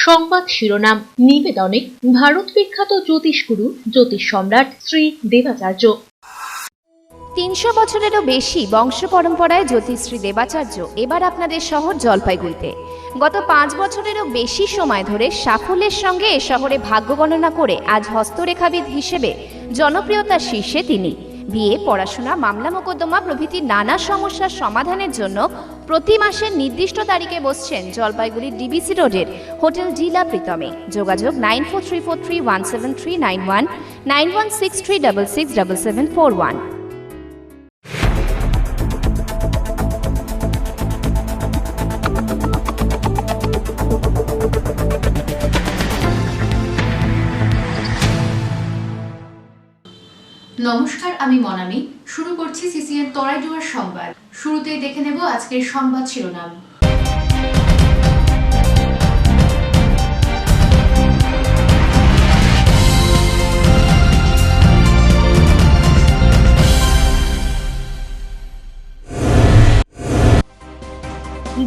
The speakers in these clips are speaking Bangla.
সংবাদ শিরোনাম নিবেদনে ভারত বিখ্যাত জ্যোতিষগুরু জ্যোতিষ সম্রাট শ্রী দেবাচার্য। ৩০০ বছরেরও বেশি বংশ পরম্পরায় জ্যোতিশ্রী দেবাচার্য এবার আপনাদের শহর জলপাইগুড়িতে। গত ৫ বছরেরও বেশি সময় ধরে সাফল্যের সঙ্গে এ শহরে ভাগ্য গণনা করে আজ হস্তরেখাবিদ হিসেবে জনপ্রিয়তার শীর্ষে তিনি। বিয়ে, পড়াশোনা, মামলা মোকদ্দমা প্রভৃতি নানা সমস্যার সমাধানের জন্য প্রতি মাসের নির্দিষ্ট তারিখে বসছেন জলপাইগুড়ির ডিবিসি রোডের হোটেল ডিলা প্রীতমে। যোগাযোগ 9434317391, 9163667741। নমস্কার, আমি মনামি। শুরু করছি সিসিএন তরাইডুয়ার সংবাদ। শুরুতেই দেখে নেব আজকের সংবাদ শিরোনাম।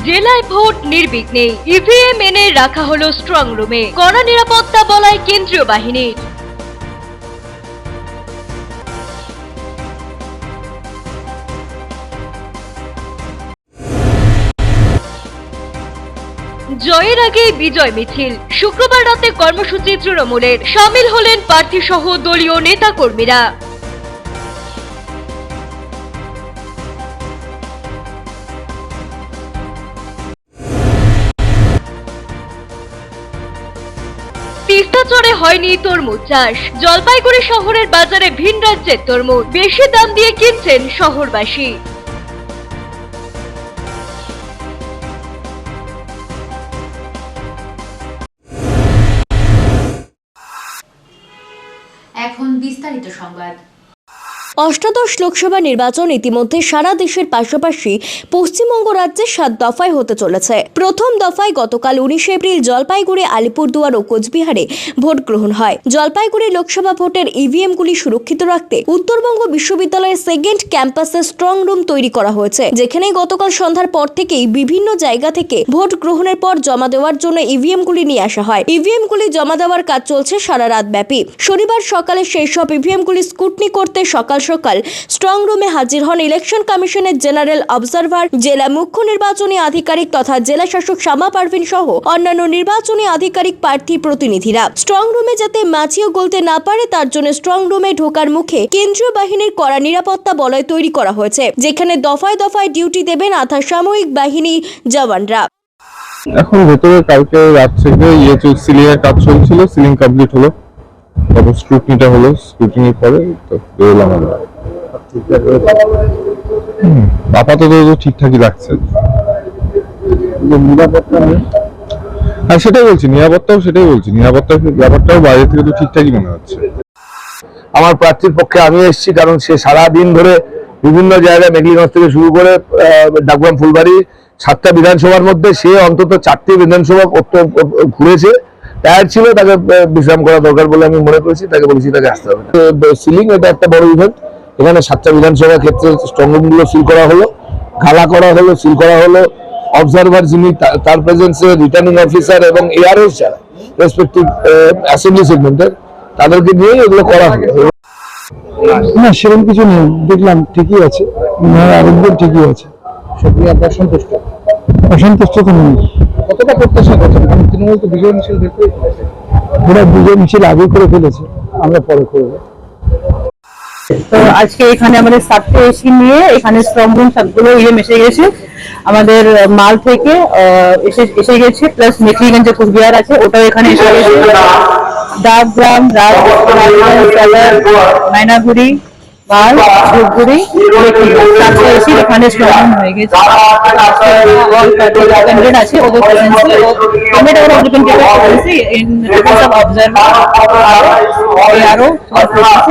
জেলায় ভোট নির্বিঘ্নে, ইভিএম এনে রাখা হলো স্ট্রং রুমে, কড়া নিরাপত্তা বলায় কেন্দ্রীয় বাহিনী। জয়ের আগে বিজয় মিছিল, শুক্রবার রাতে কর্মসূচি তৃণমূলের, সামিল হলেন প্রার্থী সহ দলীয় নেতা কর্মীরা। তিস্তাচরে হয়নি তরমুজ চাষ, জলপাইগুড়ি শহরের বাজারে ভিন রাজ্যের তরমুজ বেশি দাম দিয়ে কিনছেন শহরবাসী। এখন বিস্তারিত সংবাদ। অষ্টাদশ লোকসভা নির্বাচন ইতিমধ্যে সারা দেশের পাশাপাশি পশ্চিমবঙ্গ রাজ্যে 7 দফায় হতে চলেছে। প্রথম দফায় গতকাল 19 এপ্রিল জলপাইগুড়ি, আলিপুরদুয়ার ও কোচবিহারে ভোট গ্রহণ হয়। জলপাইগুড়ি লোকসভা ভোটের ইভিএমগুলি সুরক্ষিত রাখতে উত্তরবঙ্গ বিশ্ববিদ্যালয়ের সেকেন্ড ক্যাম্পাসে স্ট্রং রুম তৈরি করা হয়েছে, যেখানে গতকাল সন্ধ্যার পর থেকেই বিভিন্ন জায়গা থেকে ভোট গ্রহণের পর জমা দেওয়ার জন্য ইভিএমগুলি নিয়ে আসা হয়। ইভিএমগুলি জমা দেওয়ার কাজ চলছে সারা রাত ব্যাপী। শনিবার সকালে সেই সব ইভিএমগুলি স্কুটনি করতে সকাল স্ট্রং রুমে হাজির হন ইলেকশন কমিশনের জেনারেল অবজারভার, জেলা মুখ্য নির্বাচনী আধিকারিক তথা জেলা শাসক শামা পারভিন সহ অন্যান্য নির্বাচনী আধিকারিক, প্রার্থী প্রতিনিধিরা। স্ট্রং রুমে যাতে মাছিও গলতে না পারে তার জন্য স্ট্রং রুমে ঢোকার মুখে কেন্দ্রীয় বাহিনীর কড়া নিরাপত্তা বলয় তৈরি করা হয়েছে, যেখানে দফায় দফায় ডিউটি দেবেন আধা সামরিক বাহিনী জওয়ানরা। এখন ভেতরে কালকে রাত থেকে সিলিং এর কাজ চলছিল, সিলিং কমপ্লিট হলো, তারপর স্ক্রুটনিটা হলো, স্ক্রুটনির পরে তো বেরোলাম আমরা। আপাতত তো ঠিকঠাকই রাখছে। হ্যাঁ, সেটাই বলছি, নিরাপত্তার ব্যাপারটাও বাইরে থেকে তো ঠিকঠাকই মনে হচ্ছে। আমার প্রার্থীর পক্ষে আমি এসেছি, কারণ সে সারাদিন ধরে বিভিন্ন জায়গায় মেঘলিগঞ্জ থেকে শুরু করে ডাকবাম, ফুলবাড়ি 7টা বিধানসভার মধ্যে সে অন্তত 4টি বিধানসভা ঘুরেছে। টায়ার ছিল, তাকে বিশ্রাম করা দরকার বলে আমি মনে করেছি, তাকে বলেছি তাকে আসতে হবে। সিলিং এটা একটা বড় ইভেন্ট। এখানে 7টা বিধানসভা ক্ষেত্রে স্ট্রং রুমগুলো সিল করা হলো, ঘালা করা হলো, সিল করা হলো। অবজারভার যিনি, তার প্রেজেন্সে রিটার্নিং অফিসার এবং এআরএস যারা রেসপেক্টিভ অ্যাসেম্বলি সেগমেন্টের, তাদেরকে নিয়ে এগুলো করা হলো। না, সেরকম কিছু নেই, দেখলাম ঠিকই আছে, আরেকবার ঠিকই আছে। সত্যি আপনার সন্তুষ্ট? অসন্তুষ্ট তো নেই। কতটা প্রত্যাশা করছেন? কারণ তৃণমূল তো বিজয় মিছিল বের করে ফেলেছে। ওরা বিজয় মিছিল আগে করে ফেলেছে, আমরা পরে করবো। তো আজকে এখানে আমাদের 7টে এসি নিয়ে এখানে স্ট্রং রুম সবগুলো এসে গেছে। আমাদের মাল থেকে এসে গেছে, প্লাস মেখলিগঞ্জে কুচবিহার আছে, ওটাও এখানে এসে গেছে। ডাকগ্রাম, মাইনাগুড়ি, মাল, ধূপগুড়ি, এসি এখানে স্ট্রং রুম হয়ে গেছে। আছে ওদের প্রেজেন্সে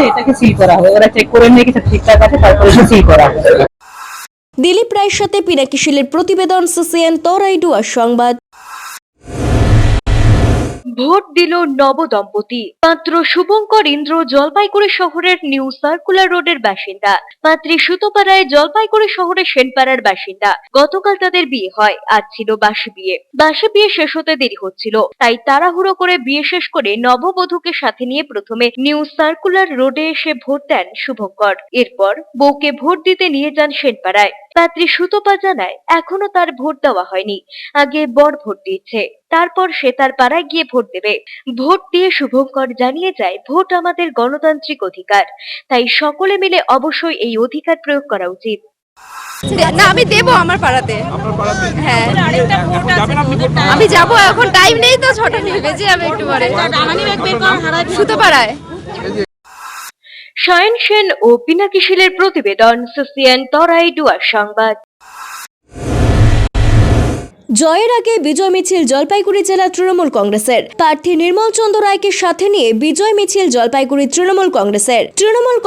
এটাকে সিল করা হবে। ওরা চেক করে নিয়ে কিছু ঠিকঠাক আছে, তারপরে সিল করা হবে। দিলীপ রায়ের সাথে পিনাকি শীলের প্রতিবেদন, সিসিএন তরাইডুয়ার সংবাদ। ভোট দিল নবদম্পতি। পাত্র শুভঙ্কর ইন্দ্র জলপাইগুড়ি শহরের নিউ সার্কুলার রোডের বাসিন্দা, পাত্রী সুতোপাড়ায় জলপাইগুড়ি শহরের সেনপাড়ার বাসিন্দা। গতকাল তাদের বিয়ে হয়। আজ ছিল বাসি বিয়ে। বাসি বিয়ে শেষ হতে দেরি হচ্ছিল, তাই তাড়াহুড়ো করে বিয়ে শেষ করে নববধূকে সাথে নিয়ে প্রথমে নিউ সার্কুলার রোডে এসে ভোট দেন শুভঙ্কর। এরপর বউকে ভোট দিতে নিয়ে যান সেনপাড়ায়। পাত্রী সুতোপা জানায় এখনো তার ভোট দেওয়া হয়নি, আগে বর ভোট দিয়েছে, তারপর সে তার পাড়ায় গিয়ে ভোট দেবে। ভোট দিয়ে শুভঙ্কর জানিয়ে যায়, ভোট আমাদের গণতান্ত্রিক অধিকার, তাই সকলে মিলে অবশ্যই এই অধিকার প্রয়োগ করা উচিত। না, আমি দেবো আমার পাড়াতে। হ্যাঁ, আমি যাবো, এখন টাইম নেই তো, 6টা বেজে যাবে একটু পরে। সুতোপাড়ায়। সায়ন সেন ও পিনাকি শীলের প্রতিবেদন, সিসিএন তরাই ডুয়ার সংবাদ। জয়ের আগে বিজয় মিছিল জলপাইগুড়ি জেলা তৃণমূল কংগ্রেসের। প্রার্থী নির্মল চন্দ্র রায়কে সাথে নিয়ে বিজয় মিছিল জলপাইগুড়ি তৃণমূল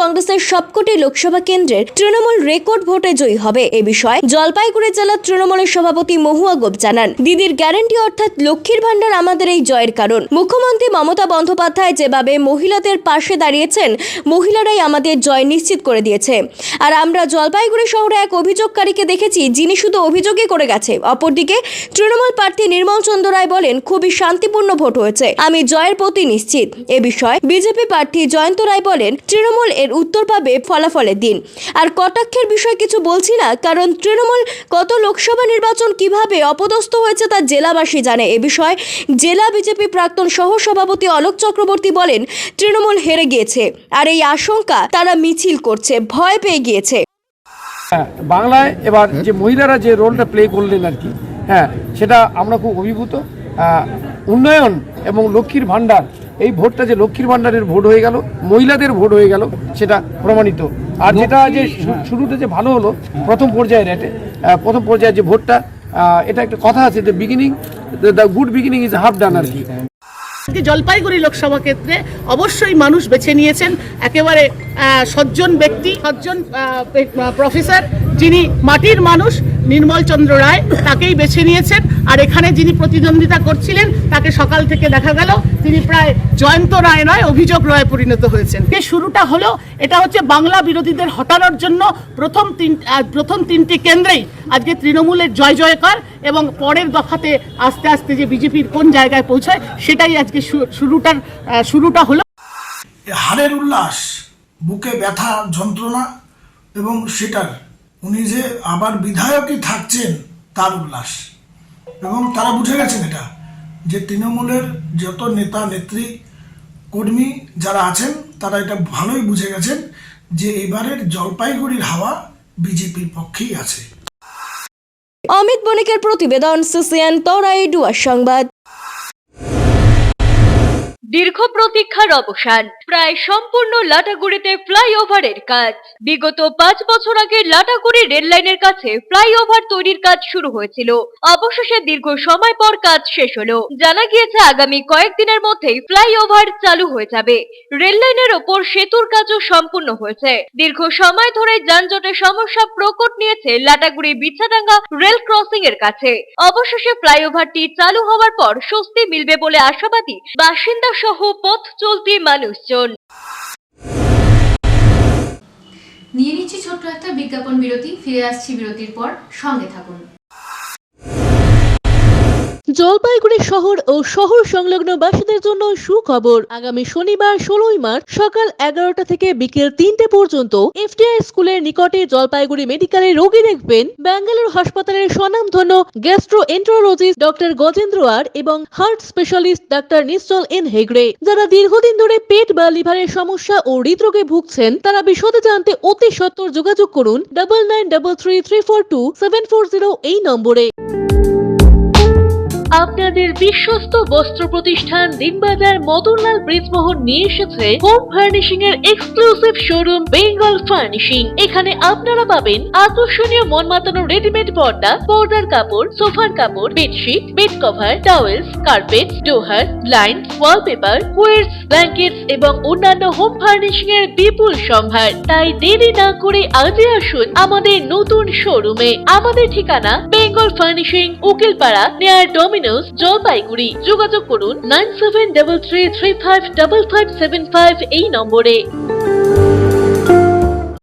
কংগ্রেসের সবকটি লোকসভা কেন্দ্রের তৃণমূল রেকর্ড ভোটে জয়ী হবে এ বিষয়ে জলপাইগুড়ি জেলা তৃণমূলের সভাপতি মহুয়া গোপ জানান, দিদির গ্যারান্টি অর্থাৎ লক্ষ্মীর ভান্ডার আমাদের এই জয়ের কারণ। মুখ্যমন্ত্রী মমতা বন্দ্যোপাধ্যায় যেভাবে মহিলাদের পাশে দাঁড়িয়েছেন, মহিলারাই আমাদের জয় নিশ্চিত করে দিয়েছে। আর আমরা জলপাইগুড়ি শহরে এক অভিযোগকারীকে দেখেছি, যিনি শুধু অভিযোগই করে গেছে। অপরদিকে তৃণমূল প্রার্থী নির্মল চন্দ্র রায় বলেন, খুবই শান্তিপূর্ণ ভোট হয়েছে, আমি জয়ের প্রতি নিশ্চিত। এ বিষয়ে বিজেপি প্রার্থী জয়ন্ত রায় বলেন, তৃণমূল এর উত্তর পাবে ফলাফলের দিন। আর কটাক্ষের বিষয় কিছু বলছি না, কারণ তৃণমূল গত লোকসভা নির্বাচন কিভাবে অপদস্থ হয়েছে তা জেলাবাসী জানে। এ বিষয়ে জেলা বিজেপি প্রাক্তন সহ সভাপতি অলোক চক্রবর্তী বলেন, তৃণমূল হেরে গিয়েছে, আর এই আশঙ্কা তারা মিছিল করছে, ভয় পেয়ে গিয়েছে। বাংলায় এবার যে মহিলারা যে রোলটা প্লে করলেন আর কি, হ্যাঁ, সেটা আমরা খুব অভিভূত। উন্নয়ন এবং লক্ষ্মীর ভাণ্ডার, এই ভোটটা যে লক্ষ্মীর ভাণ্ডারের ভোট হয়ে গেল, মহিলাদের ভোট হয়ে গেল, সেটা প্রমাণিত। আর যেটা যে শুরুতে যে ভালো হলো প্রথম পর্যায়ে যে ভোটটা, এটা একটা কথা আছে যে beginning, the good beginning is half done আর কি। জলপাইগুড়ি লোকসভা ক্ষেত্রে অবশ্যই মানুষ বেছে নিয়েছেন একেবারে সজ্জন ব্যক্তি, সজ্জন প্রফেসর, যিনি মাটির মানুষ, নির্মল চন্দ্র রায়, তাকেই বেছে নিয়েছেন। আর এখানে যিনি প্রতিদ্বন্দ্বিতা করছিলেন, তাকে সকাল থেকে দেখা গেল তিনি প্রায় জয়ন্ত রায় নয়, অভিযোগ রায় পরিণত হয়েছেন। যে শুরুটা হলো, এটা হচ্ছে বাংলা বিরোধীদের হটানোর জন্য প্রথম তিনটি কেন্দ্রেই আজকে তৃণমূলের জয় জয়কার, এবং পরের দফাতে আস্তে আস্তে যে বিজেপির কোন জায়গায় পৌঁছায়, সেটাই আজকে শুরুটা হলো। হারের উল্লাস, বুকে ব্যথা যন্ত্রণা, এবং সেটার উনি যে আবার বিধায়কই থাকছেন তার উল্লাস। এবং তারা বুঝে গেছেন এটা, যে তৃণমূলের যত নেতা নেত্রী কর্মী যারা আছেন, তারা এটা ভালোই বুঝে গেছেন যে এবারের জলপাইগুড়ির হাওয়া বিজেপির পক্ষেই আছে। অমিত বণিকের প্রতিবেদন, সিসিএন তরাই ডুয়ার সংবাদ। দীর্ঘ প্রতীক্ষার অবসান, প্রায় সম্পূর্ণ লাটাগুড়িতে ফ্লাইওভারের কাজ। বিগত 5 বছর আগে লাটাগুড়ি রেল লাইনের কাছে ফ্লাইওভার তৈরির কাজ শুরু হয়েছিল। অবশেষে দীর্ঘ সময় পর কাজ শেষ হলো। জানা গিয়েছে আগামী কয়েকদিনের মধ্যেই ফ্লাইওভার চালু হয়ে যাবে। রেল লাইনের ওপর সেতুর কাজও সম্পূর্ণ হয়েছে। দীর্ঘ সময় ধরে যানজটের সমস্যা প্রকট নিয়েছে লাটাগুড়ি বিছাডাঙ্গা রেল ক্রসিং এর কাছে। অবশেষে ফ্লাইওভারটি চালু হওয়ার পর স্বস্তি মিলবে বলে আশাবাদী বাসিন্দা সহ পথ চলতি মানুষজন। নিয়ে নিচ্ছি ছোট্ট একটা বিজ্ঞাপন বিরতি, ফিরে আসছি বিরতির পর, সঙ্গে থাকুন। জলপাইগুড়ি শহর ও শহর সংলগ্ন বাসীদের জন্য সুখবর। আগামী শনিবার 16ই মার্চ সকাল 11টা থেকে বিকেল 3টে পর্যন্ত এফটিআই স্কুলের নিকটে জলপাইগুড়ি মেডিকেলে রোগী দেখবেন ব্যাঙ্গালোর হাসপাতালের স্বনামধন্য গ্যাস্ট্রোএন্টারোলজিস্ট ডক্টর গজেন্দ্র আর এবং হার্ট স্পেশালিস্ট ডাক্তার নিশ্চল এন হেগড়ে। যারা দীর্ঘদিন ধরে পেট বা লিভারের সমস্যা ও হৃদরোগে ভুগছেন, তারা বিশদে জানতে অতি সত্বর যোগাযোগ করুন 9933342740 এই নম্বরে। আপনাদের বিশ্বস্ত বস্ত্র প্রতিষ্ঠান দিনবাজার মদনলাল ব্রিজমোহন নিয়ে এসেছে হোম ফার্নিশিং এর এক্সক্লুসিভ শোরুম বেঙ্গল ফার্নিশিং। এখানে আপনারা পাবেন আকর্ষণীয় মন মাতানো রেডিমেড পর্দা, পর্দার কাপড়, সোফার কাপড়, bedsheet, bed cover, towels, carpet, ডোহার, ব্লাইন্ড, ওয়ালপেপার, কুইটস, ব্ল্যাঙ্কেটস এবং অন্যান্য হোম ফার্নিশিং এর বিপুল সম্ভার। তাই দেরি না করে আজই আসুন আমাদের নতুন শোরুমে। আমাদের ঠিকানা Bengal furnishing, Ukilpara, near Domino's, Jalpaiguri. যোগাযোগ করুন 9733355575 এই নম্বরে।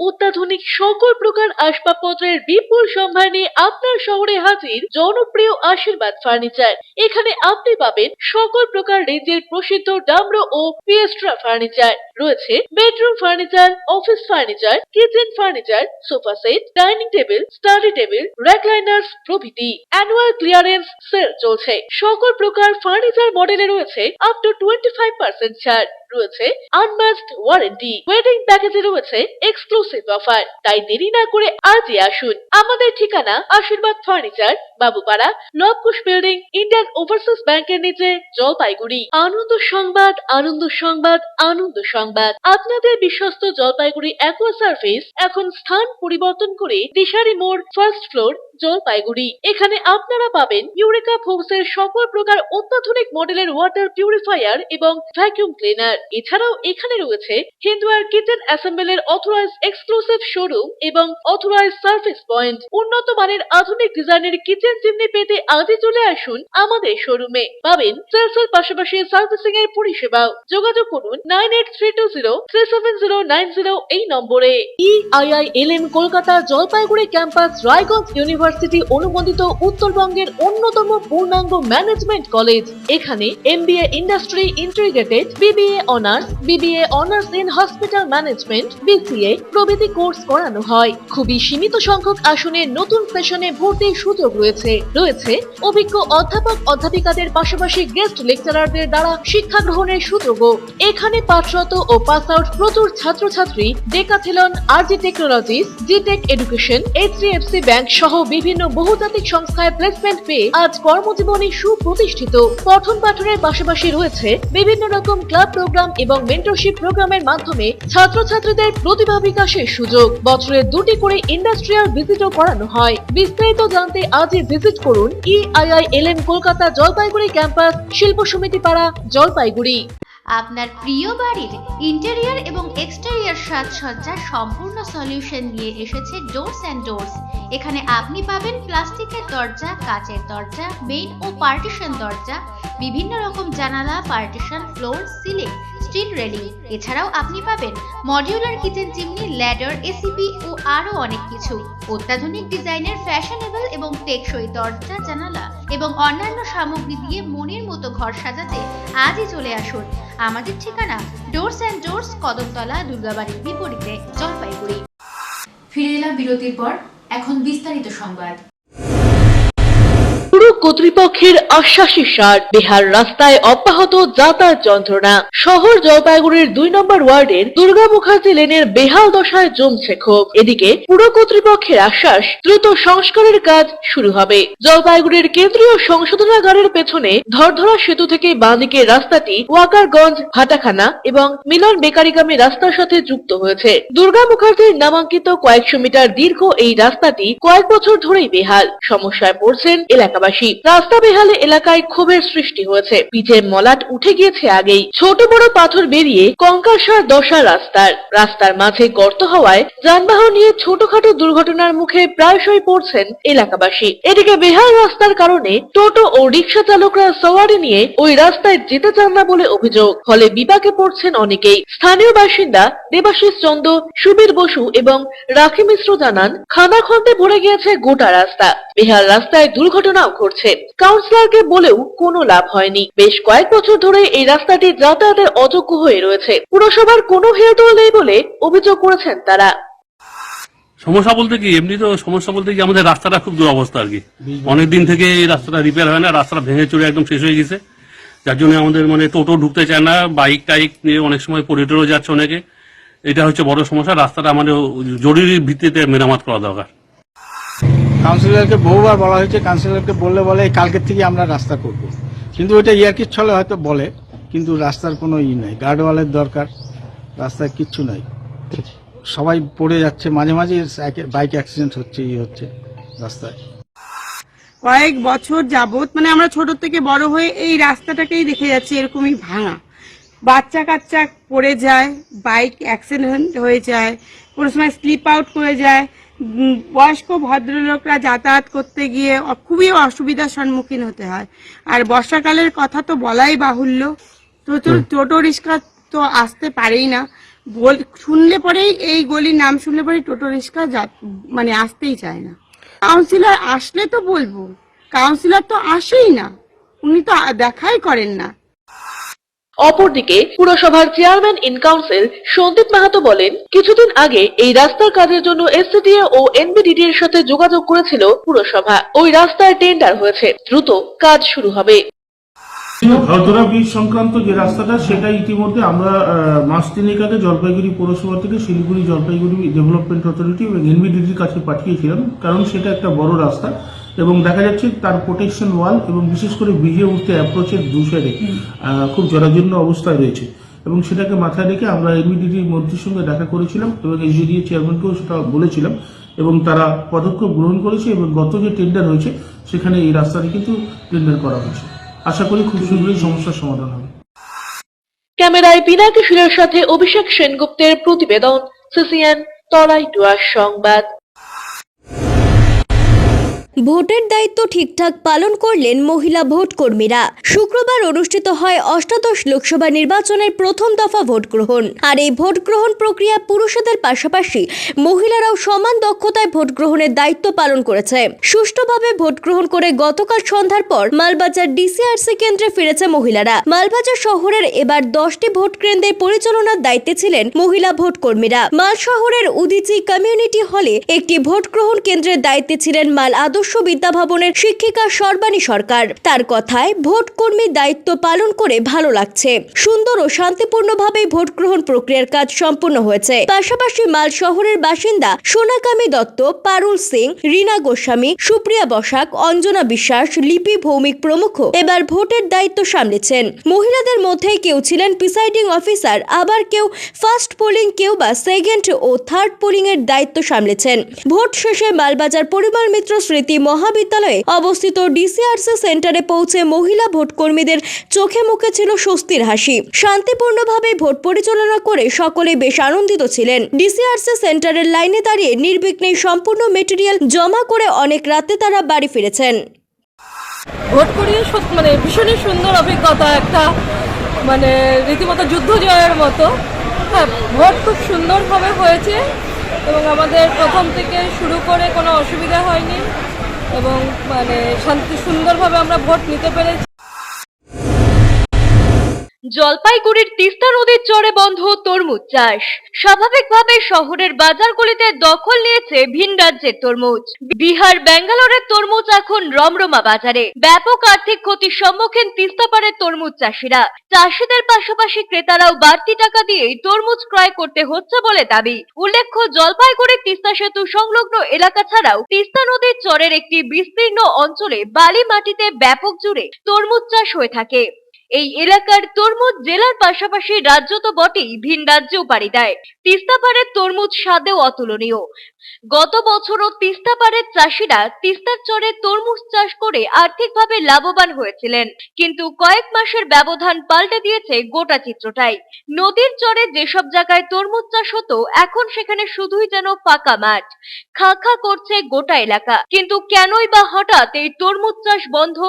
অত্যাধুনিক সকল প্রকার আসবাবপত্রের বিপুল সম্ভার নিয়ে আপনার শহরে হাজির জনপ্রিয় আশীর্বাদ ফার্নিচার। এখানে আপনি পাবেন সকল প্রকার রেঞ্জের প্রসিদ্ধ ডামরো ও পিয়েস্ট্রা ফার্নিচার। রয়েছে bedroom furniture, office furniture, kitchen furniture, sofa set, dining table, study table, recliners প্রভৃতি। অ্যানুয়াল ক্লিয়ারেন্স সেল চলছে। সকল প্রকার ফার্নিচার মডেলে রয়েছে আপ টু 25% ছাড়। রয়েছে আনমাস্কড ওয়ারেন্টি। ওয়েডিং প্যাকেজে রয়েছে এক্সক্লুসিভ অফার। তাই দেরি না করে আজই আসুন। আমাদের ঠিকানা Ashirwad furniture, Babupara, Lavkush building, Indian Overseas ব্যাংকের নিচে, জলপাইগুড়ি। আনন্দ সংবাদ, আনন্দ সংবাদ, আনন্দ সংবাদ। আপনাদের বিশ্বস্ত জলপাইগুড়ি অ্যাকোয়া সার্ভিস এখন স্থান পরিবর্তন করে দিশারি মোড়, ফার্স্ট ফ্লোর, জলপাইগুড়ি। এখানে আপনারা পাবেন ইউরেকা ফোর্বসের সকল প্রকার অত্যাধুনিক মডেলের ওয়াটার পিউরিফায়ার এবং ভ্যাকুয়াম ক্লিনার। এছাড়াও এখানে রয়েছে Hindware kitchen অ্যাসেম্বলের authorised exclusive showroom এবং অথরাইজড সার্ভিস পয়েন্ট। উন্নত মানের আধুনিক ডিজাইনের কিচেন চিমনি পেতে আজই চলে আসুন আমাদের শোরুমে। পাবেন সেলসের পাশাপাশি সার্ভিসিং এর পরিষেবাও। যোগাযোগ করুন 9832037090 এই নম্বরে। EIILM Kolkata Jalpaiguri campus Raiganj university অনুমোদিত উত্তরবঙ্গের অন্যতম পূর্ণাঙ্গ ম্যানেজমেন্ট কলেজ। এখানে MBA industry integrated, BBA honours, BBA honours in hospital management, BCA প্রভৃতি কোর্স করানো হয়। খুবই সীমিত সংখ্যক আসনে নতুন সেশনে ভর্তির সুযোগ রয়েছে। রয়েছে অভিজ্ঞ অধ্যাপক অধ্যাপিকাদের পাশাপাশি গেস্ট লেকচারারদের দ্বারা শিক্ষা গ্রহণের সুযোগও। এখানে পাঠরত ও পাস আউট প্রচুর ছাত্রছাত্রী Decathlon, RG technologies, Gtec education, HDFC bank সহ বিভিন্ন বহুজাতিক সংস্থায় প্লেসমেন্ট পেয়ে আজ কর্মজীবনে সুপ্রতিষ্ঠিত। পঠন পাঠনের পাশাপাশি রয়েছে বিভিন্ন রকম ক্লাব প্রোগ্রাম এবং মেন্টরশিপ প্রোগ্রামের মাধ্যমে ছাত্রছাত্রীদের প্রতিভা বিকাশের সুযোগ। বছরে 2টি করে ইন্ডাস্ট্রিয়াল ভিজিটও করানো হয়। বিস্তারিত জানতে আজই ভিজিট করুন EIILM কলকাতা জলপাইগুড়ি ক্যাম্পাস, শিল্প সমিতি পাড়া, জলপাইগুড়ি। আপনার প্রিয় বাড়ির ইন্টেরিয়র এবং এক্সটেরিয়র সাজসজ্জার সম্পূর্ণ সলিউশন নিয়ে এসেছে ডোরস অ্যান্ড ডোরস। এখানে আপনি পাবেন প্লাস্টিকের দরজা, কাচের দরজা, মেইন ও পার্টিশন দরজা, বিভিন্ন রকম জানালা, partition, floor, ceiling, steel railing. এছাড়াও আপনি পাবেন modular kitchen chimney, ladder, ACP ও আরো অনেক কিছু। অত্যাধুনিক ডিজাইনের ফ্যাশনেবল এবং টেকসই দরজা, জানালা এবং অন্যান্য সামগ্রী দিয়ে মনের মতো ঘর সাজাতে আজই চলে আসুন। আমাদের ঠিকানা ডোরস অ্যান্ড ডোরস, কদমতলা, দুর্গাবাড়ির বিপরীতে, জলপাইগুড়ি। ফিরে এলাম বিরতির পর। এখন বিস্তারিত সংবাদ। পুর কর্তৃপক্ষের আশ্বাসী সার, বেহাল রাস্তায় অব্যাহত যাতায়াত যন্ত্রণা। শহর জলপাইগুড়ির 2 নম্বর ওয়ার্ডের দুর্গা মুখার্জি লেনের বেহাল দশায় জমছে ক্ষোভ। এদিকে পুর কর্তৃপক্ষের আশ্বাস, দ্রুত সংস্কারের কাজ শুরু হবে। জলপাইগুড়ির কেন্দ্রীয় সংশোধনাগারের পেছনে ধরধরা সেতু থেকে বাঁদিকের রাস্তাটি ওয়াকারগঞ্জ, ভাটাখানা এবং মিলন বেকারিগামী রাস্তার সাথে যুক্ত হয়েছে। দুর্গা মুখার্জির নামাঙ্কিত কয়েকশো মিটার দীর্ঘ এই রাস্তাটি কয়েক বছর ধরেই বেহাল। সমস্যায় পড়ছেন এলাকাবাসী। রাস্তা বেহালে এলাকায় ক্ষোভের সৃষ্টি হয়েছে। পিচের মলাট উঠে গিয়েছে আগেই। ছোট বড় পাথর বেরিয়ে কঙ্কালসার দশা রাস্তার মাঝে গর্ত হওয়ায় যানবাহন নিয়ে ছোটখাটো দুর্ঘটনার মুখে প্রায়শই পড়ছেন এলাকাবাসী। এদিকে বেহাল রাস্তার কারণে টোটো ও রিক্সা চালকরা সওয়ারি নিয়ে ওই রাস্তায় যেতে চান না বলে অভিযোগ। ফলে বিপাকে পড়ছেন অনেকেই। স্থানীয় বাসিন্দা দেবাশিস চন্দ, সুবীর বসু এবং রাখি মিশ্র জানান, খানাখন্দে ভরে গিয়েছে গোটা রাস্তা। বেহাল রাস্তায় দুর্ঘটনাও ঘটছে। কাউন্সিলরকে বলেও কোনো লাভ হয়নি। বেশ কয়েক বছর ধরে এই রাস্তাটি যাতায়াতের অযোগ্য হয়ে রয়েছে। পুরসভার কোনো হেলদোল নেই বলে অভিযোগ করেছেন তারা। সমস্যা বলতে কি, এমনি তো সমস্যা বলতে কি আমাদের রাস্তাটা খুব দুরবস্থা আর কি। অনেকদিন থেকে এই রাস্তাটা রিপেয়ার হয় না, রাস্তাটা ভেঙে চুরে একদম শেষ হয়ে গেছে। যার জন্য আমাদের টোটো ঢুকতে চায় না, বাইক টাইক নিয়ে অনেক সময় পরিটরও যাচ্ছে অনেকে। এটা হচ্ছে বড় সমস্যা। রাস্তাটা আমাদের জরুরি ভিত্তিতে মেরামত করা দরকার। কাউন্সিলরকে বহুবার বলা হয়েছে, কাউন্সিলরকে বলে কালকের থেকে আমরা রাস্তা করব, কিন্তু ওইটা ইয়ার্কির ছলে হয়তো বলে, কিন্তু রাস্তার কোনো নাই। গার্ডওয়ালের দরকার, রাস্তায় কিচ্ছু নাই। সবাই পড়ে যাচ্ছে, মাঝে মাঝে বাইক অ্যাক্সিডেন্ট হচ্ছে রাস্তায়। কয়েক বছর যাবত আমরা ছোট থেকে বড় হয়ে এই রাস্তাটাকেই দেখে যাচ্ছি এরকমই ভাঙা। বাচ্চা কাচ্চা পড়ে যায়, বাইক অ্যাক্সিডেন্ট হয়ে যায়, কোনো সময় স্লিপ আউট করে যায়, বয়স্ক ভদ্রলোকরা যাতায়াত করতে গিয়ে খুবই অসুবিধার সম্মুখীন হতে হয়। আর বর্ষাকালের কথা তো বলাই বাহুল্য, তো টোটো রিক্সা তো আসতে পারেই না, শুনলে পরেই এই গলির নাম শুনলে পরেই টোটো রিক্সা মানে আসতেই চায় না। কাউন্সিলর আসলে তো বলবো, কাউন্সিলর তো আসেই না, উনি তো দেখাই করেন না। অপরদিকে পুরসভার chairman in council Sandip Mahato বলেন, কিছুদিন আগে এই রাস্তার কাজের জন্য এসসিডিএ ও এনবিডিডি এর সাথে যোগাযোগ করেছিল পুরসভা। ওই রাস্তার টেন্ডার হয়েছে, দ্রুত কাজ শুরু হবে। ঘরতলা ব্রিজ সংক্রান্ত যে রাস্তাটা, সেটা ইতিমধ্যে আমরা মাস তিনেক আগে জলপাইগুড়ি পৌরসভা থেকে শিলিগুড়ি জলপাইগুড়ি ডেভেলপমেন্ট অথরিটি এবং এনবিডিডির কাছে পাঠিয়েছিলাম, কারণ সেটা একটা বড় রাস্তা এবং দেখা যাচ্ছে তার প্রোটেকশন ওয়াল এবং বিশেষ করে ব্রিজে উঠতে অ্যাপ্রোচের দু সাইডে খুব জরাজীর্ণ অবস্থায় রয়েছে এবং সেটাকে মাথায় রেখে আমরা এনবিডিডির মন্ত্রীর সঙ্গে দেখা করেছিলাম এবং এসডিডিএ চেয়ারম্যানকেও সেটা বলেছিলাম এবং তারা পদক্ষেপ গ্রহণ করেছে এবং গত যে টেন্ডার হয়েছে সেখানে এই রাস্তাটি কিন্তু টেন্ডার করা হয়েছে। আশা করি খুব শীঘ্রই সমস্যার সমাধান হবে। ক্যামেরায় পিনাকি শিলের সাথে অভিষেক সেনগুপ্তের প্রতিবেদন, সিসিএন তরাই ডুয়ার সংবাদ। ভোটের দায়িত্ব ঠিকঠাক পালন করলেন মহিলা ভোট কর্মীরা। শুক্রবার অনুষ্ঠিত হয় অষ্টাদশ লোকসভা নির্বাচনের প্রথম দফা ভোট গ্রহণ। আর এই ভোট গ্রহণ প্রক্রিয়া পুরুষদের পাশাপাশি মহিলারাও সমান দক্ষতায় ভোট গ্রহণের দায়িত্ব পালন করেছে। সুষ্ঠুভাবে ভোট গ্রহণ করে গতকাল সন্ধ্যার পর মালবাজার ডিসিআরসি কেন্দ্রে ফিরেছে মহিলারা। মালবাজার শহরের এবার 10টি ভোট কেন্দ্রের পরিচালনার দায়িত্বে ছিলেন মহিলা ভোট কর্মীরা। মাল শহরের উদিচি কমিউনিটি হলে একটি ভোট গ্রহণ কেন্দ্রের দায়িত্বে ছিলেন মাল আদর্শ বিদ্যা ভবনের শিক্ষিকা সর্বাণী সরকার। তার কথায়, ভোট কর্মীর দায়িত্ব পালন করে ভালো লাগছে। সুন্দর ও শান্তিপূর্ণভাবে ভোট গ্রহণ প্রক্রিয়ার কাজ সম্পূর্ণ হয়েছে। পাশাপাশি মাল শহরের বাসিন্দা সোনাকামী দত্ত, পারুল সিং, রীনা গোস্বামী, সুপ্রিয়া বসাক, অঞ্জনা বিশ্বাস, লিপি ভৌমিক প্রমুখ এবার ভোটের দায়িত্ব সামলেছেন। মহিলাদের মধ্যে কেউ ছিলেন প্রিসাইডিং অফিসার, আবার কেউ ফার্স্ট পোলিং, কেউ বা সেকেন্ড ও থার্ড পোলিং এর দায়িত্ব সামলেছেন। ভোট শেষে মালবাজার পরিবার মিত্র স্মৃতি মহাবিদ্যালয়ে অবস্থিত ডিসিআরসি সেন্টারে পৌঁছে মহিলা ভোট কর্মীদের চোখে মুখে ছিল স্বস্তির হাসি। শান্তিপূর্ণভাবে ভোট পরিচালনা করে সকলে বেশ আনন্দিত ছিলেন। ডিসিআরসি সেন্টারের লাইনে দাঁড়িয়ে নির্বিঘ্নে সম্পূর্ণ মেটেরিয়াল জমা করে অনেক রাতে তারা বাড়ি ফিরেছেন। ভোট করিয়ে মানে ভীষণই সুন্দর অভিজ্ঞতা, একটা মানে রীতিমতো যুদ্ধ জয়ের মতো। হ্যাঁ, ভোট খুব সুন্দরভাবে হয়েছে এবং আমাদের প্রথম থেকে শুরু করে কোনো অসুবিধা হয়নি এবং মানে সুন্দরভাবে আমরা ভোট নিতে পেরেছি। জলপাইগুড়ির তিস্তা নদীর চরে বন্ধ তরমুজ চাষ। স্বাভাবিকভাবে শহরের বাজারগুলিতে দখল নিয়েছে ভিন রাজ্যের তরমুজ। বিহার, ব্যাঙ্গালোরের তরমুজ এখন রমরমা বাজারে। ব্যাপক আর্থিক ক্ষতির সম্মুখীন তিস্তাপাড়ের তরমুজ চাষিরা। চাষিদের পাশাপাশি ক্রেতারাও বাড়তি টাকা দিয়ে তরমুজ ক্রয় করতে হচ্ছে বলে দাবি। উল্লেখ্য, জলপাইগুড়ির তিস্তা সেতু সংলগ্ন এলাকা ছাড়াও তিস্তা নদীর চরের একটি বিস্তীর্ণ অঞ্চলে বালি মাটিতে ব্যাপক জুড়ে তরমুজ চাষ হয়ে থাকে। এই এলাকার তরমুজ জেলার পাশাপাশি রাজ্য তো বটেই, ভিন রাজ্যেও পাড়ি দেয়। তিস্তাপাড়ের তরমুজ স্বাদেও অতুলনীয়। গত বছরও তিস্তাপাড়ের চাষিরা তিস্তার চরে তরমুজ চাষ করে আর্থিকভাবে লাভবান হয়েছিলেন, কিন্তু কয়েক মাসের ব্যবধান পাল্টে দিয়েছে গোটা চিত্রটাই। নদীর চরে যেসব জায়গায় তরমুজ চাষ হতো, এখন সেখানে শুধুই যেন ফাঁকা মাঠ। খা খা করছে গোটা এলাকা। কিন্তু কেনই বা হঠাৎ এই তরমুজ চাষ বন্ধ?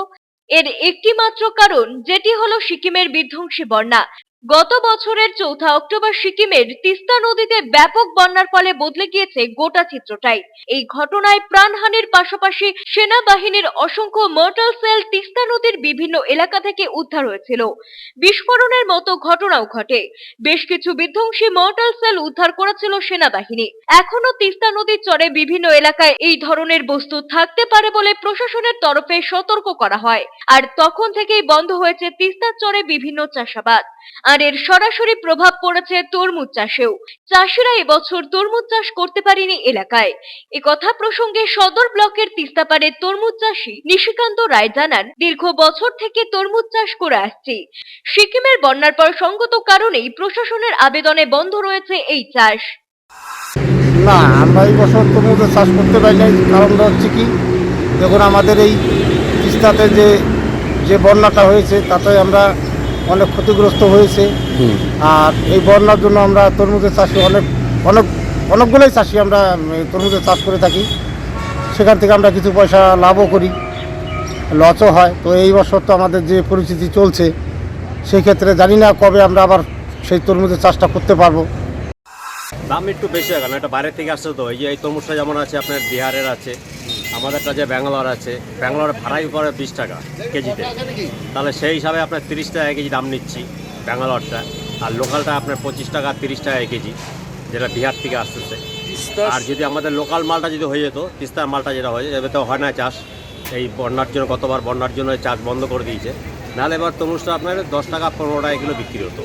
এর একটি মাত্র কারণ, যেটি হলো সিকিমের বিধ্বংসী বন্যা। গত বছরের 4 অক্টোবর সিকিমের তিস্তা নদীতে ব্যাপক বন্যার ফলে বদলে গিয়েছে গোটা চিত্রটাই। এই ঘটনায় প্রাণহানির পাশাপাশি সেনাবাহিনীর অসংখ্য মর্টাল সেল তিস্তা নদীর বিভিন্ন এলাকা থেকে উদ্ধার হয়েছিল। বিস্ফোরণের মতো ঘটনাও ঘটে। বেশ কিছু বিধ্বংসী মর্টাল সেল উদ্ধার করেছিল সেনাবাহিনী। এখনো তিস্তা নদীর চরে বিভিন্ন এলাকায় এই ধরনের বস্তু থাকতে পারে বলে প্রশাসনের তরফে সতর্ক করা হয়। আর তখন থেকেই বন্ধ হয়েছে তিস্তার চরে বিভিন্ন চাষাবাদ। আর এর সরাসরি প্রভাব পড়েছে তরমুজ চাষেও। চাষিরা এবছর তরমুজ চাষ করতে পারেনি এলাকায়। একথা প্রসঙ্গে সদর ব্লকের তিস্তাপাড়ের তরমুজ চাষী নিশিকান্ত রায় জানান, দীর্ঘ বছর থেকে তরমুজ চাষ করে আসছি। সিকিমের বন্যার পর সঙ্গত কারণেই প্রশাসনের আবেদনে বন্ধ রয়েছে এই চাষ। না, আমরা এই বছর তরমুজের চাষ করতে পারি নাই। কারণটা হচ্ছে কি, দেখুন আমাদের এই তিস্তাতে যে বন্যাটা হয়েছে তাতে আমরা অনেক ক্ষতিগ্রস্ত হয়েছে। আর এই বন্যার জন্য আমরা তরমুজের চাষে অনেক অনেকগুলোই চাষি আমরা তরমুজের চাষ করে থাকি, সেখান থেকে আমরা কিছু পয়সা লাভও করি, লসও হয়। তো এই বছর তো আমাদের যে পরিস্থিতি চলছে, সেই ক্ষেত্রে জানি না কবে আমরা আবার সেই তরমুজের চাষটা করতে পারবো। দাম একটু বেশি হয়, কারণ এটা বাইরে থেকে আসছে। তো এই তরমুজটা যেমন আছে আপনার বিহারের আছে, আমাদেরটা যে ব্যাঙ্গালোর আছে, ব্যাঙ্গালোরে ভাড়াই করে 20 টাকা কেজিতে, তাহলে সেই হিসাবে আপনার 30 টাকা কেজি দাম নিচ্ছি ব্যাঙ্গালোরটা, আর লোকালটা আপনার 25 টাকা 30 টাকা কেজি, যেটা বিহার থেকে আসতেছে। আর যদি আমাদের লোকাল মালটা যদি হয়ে যেত, তিস্তার মালটা যেটা হয়ে এবার তো হয় না চাষ, এই বন্যার জন্য, কতবার বন্যার জন্য চাষ বন্ধ করে দিয়েছে, নাহলে এবার তরমুজটা আপনার 10 টাকা 15 টাকা কিলো বিক্রি হতো।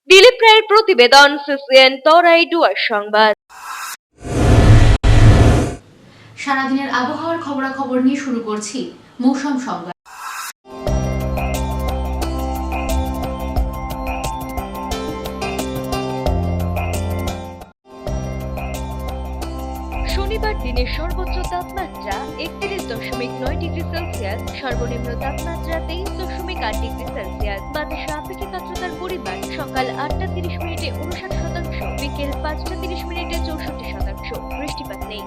দিলীপ রায়ের প্রতিবেদন, সিসিএন তরাই ডুয়ার সংবাদ। সারাদিনের আবহাওয়ার খবরাখবর নিয়ে শুরু করছি মৌসুম সংবাদ। শনিবার দিনের সর্বোচ্চ তাপমাত্রা 31.9 ডিগ্রি সেলসিয়াস, সর্বনিম্ন তাপমাত্রা 23.8 ডিগ্রি সেলসিয়াস। বাতাসে আপেক্ষিক আর্দ্রতার পরিমাণ সকাল 8:30 মিনিটে 59%, বিকেল 5:30 মিনিটে 64%। বৃষ্টিপাত নেই।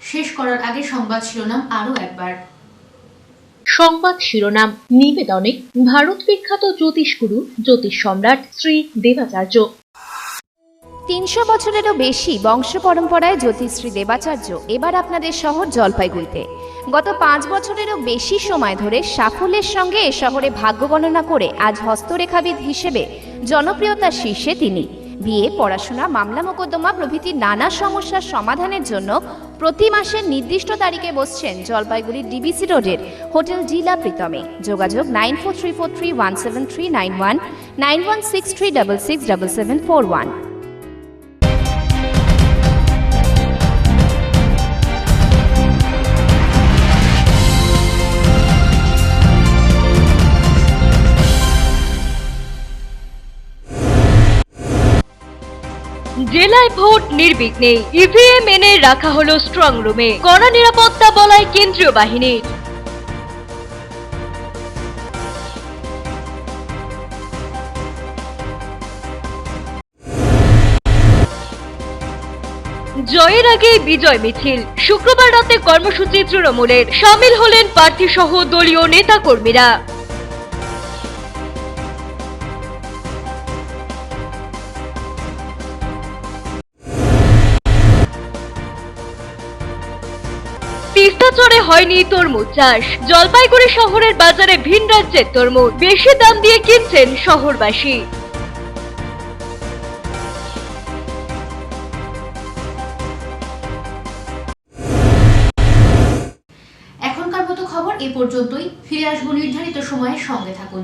শেষ করার আগে সংবাদ শিরোনাম আরো একবার। সংবাদ শিরোনাম নিবেদনে ভারত বিখ্যাত জ্যোতিষগুরু জ্যোতিষ সম্রাট শ্রী দেবাচার্য। 300 বছরেরও বেশি বংশ পরম্পরায় জ্যোতিশ্রী দেবাচার্য এবার আপনাদের শহর জলপাইগুড়িতে। গত 5 বছরেরও বেশি সময় ধরে সাফল্যের সঙ্গে এ শহরে ভাগ্য গণনা করে আজ হস্তরেখাবিদ হিসেবে জনপ্রিয়তার শীর্ষে তিনি। বিয়ে, পড়াশোনা, মামলা মোকদ্দমা প্রভৃতি নানা সমস্যার সমাধানের জন্য প্রতি মাসের নির্দিষ্ট তারিখে বসছেন জলপাইগুড়ির ডিবিসি রোডের হোটেল জিলা প্রীতমে। যোগাযোগ 9434317391, 9163667741। জেলায় ভোট নির্বিঘ্নে, ইভিএম এনে রাখা হলো স্ট্রং রুমে, কড়া নিরাপত্তা বলায় কেন্দ্রীয় বাহিনীর। জয়ের আগে বিজয় মিছিল, শুক্রবার রাতে কর্মসূচি তৃণমূলের, সামিল হলেন প্রার্থী সহ দলীয় নেতা কর্মীরা। তিস্তাচরে হয়নি তরমুজ চাষ, জলপাইগুড়ি শহরের বাজারে ভিন রাজ্যের তরমুজ বেশি দাম দিয়ে কিনছেন শহরবাসী। এখনকার মতো খবর এ পর্যন্তই। ফিরে আসবো নির্ধারিত সময়ের সঙ্গে থাকুন।